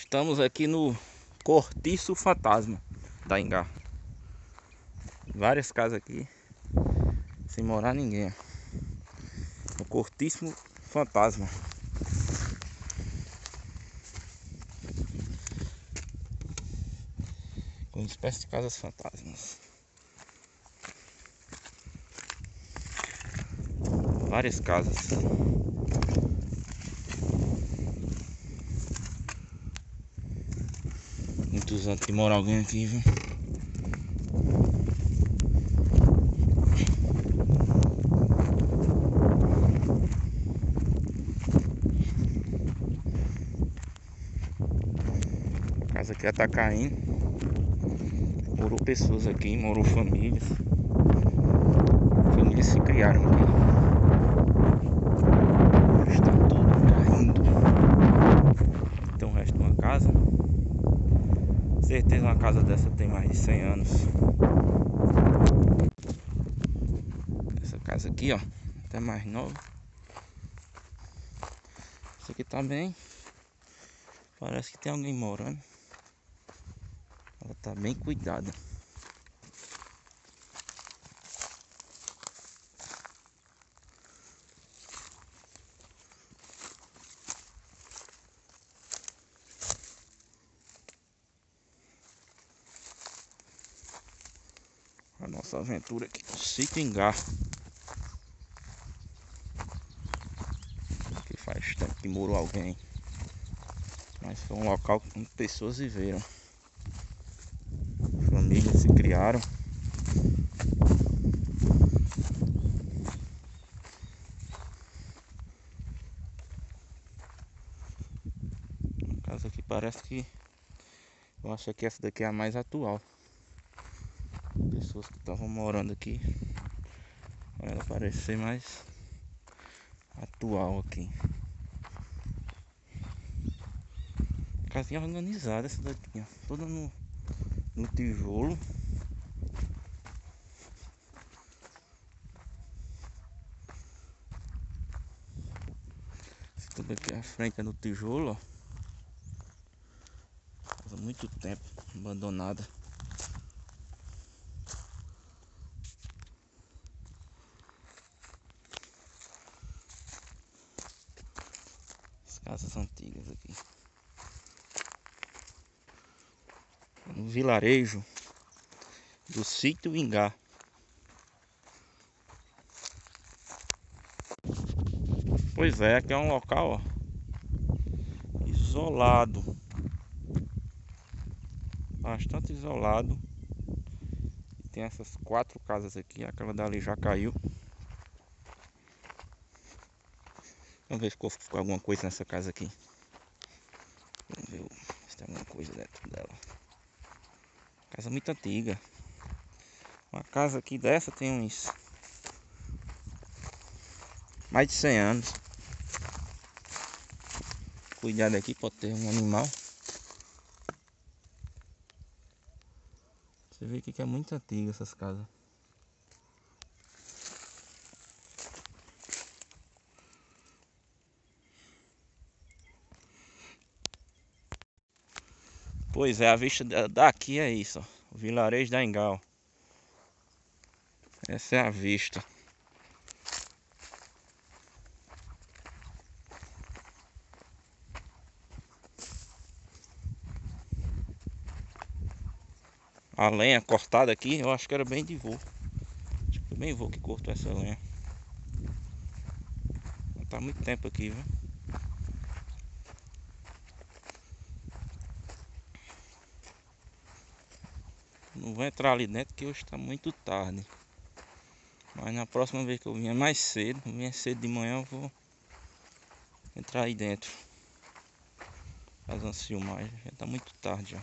Estamos aqui no Cortiço Fantasma da Ingá. Várias casas aqui sem morar ninguém. O Cortiço Fantasma. Com uma espécie de casas fantasmas. Várias casas. Muitos anos que mora alguém aqui, viu? A casa aqui tá caindo. Morou pessoas aqui, morou famílias. Famílias se criaram aqui. Está tudo caindo. Tem o resto de uma casa. Certeza uma casa dessa tem mais de 100 anos. Essa casa aqui, ó, até mais nova. Essa aqui também parece que tem alguém morando. Ela tá bem cuidada. A nossa aventura aqui no Sítio Ingá. Que faz tempo que morou alguém. Mas foi um local que pessoas viveram. Famílias se criaram. A casa aqui parece que... Eu acho que essa daqui é a mais atual. Pessoas que estavam morando aqui. Ela parece ser mais atual aqui. Casinha organizada essa daqui, ó. Toda no tijolo. Esse tudo aqui à frente é no tijolo, ó. Faz muito tempo abandonada. As casas antigas aqui. No vilarejo do Sítio Ingá. Pois é, aqui é um local, ó, isolado. Bastante isolado. E tem essas 4 casas aqui. Aquela dali já caiu. Vamos ver se ficou alguma coisa nessa casa aqui. Vamos ver se tem alguma coisa dentro dela. Casa muito antiga. Uma casa aqui dessa tem uns mais de 100 anos. Cuidado aqui, pode ter um animal. Você vê que é muito antiga essas casas. Pois é, a vista daqui é isso, ó. O vilarejo da Ingá. Essa é a vista. A lenha cortada aqui, eu acho que era bem de vô. Acho que foi bem vô que cortou essa lenha. Tá muito tempo aqui, viu? Não vou entrar ali dentro que hoje tá muito tarde. Mas na próxima vez que eu vier mais cedo, de manhã, eu vou entrar aí dentro. Fazer umas filmagens, já tá muito tarde já.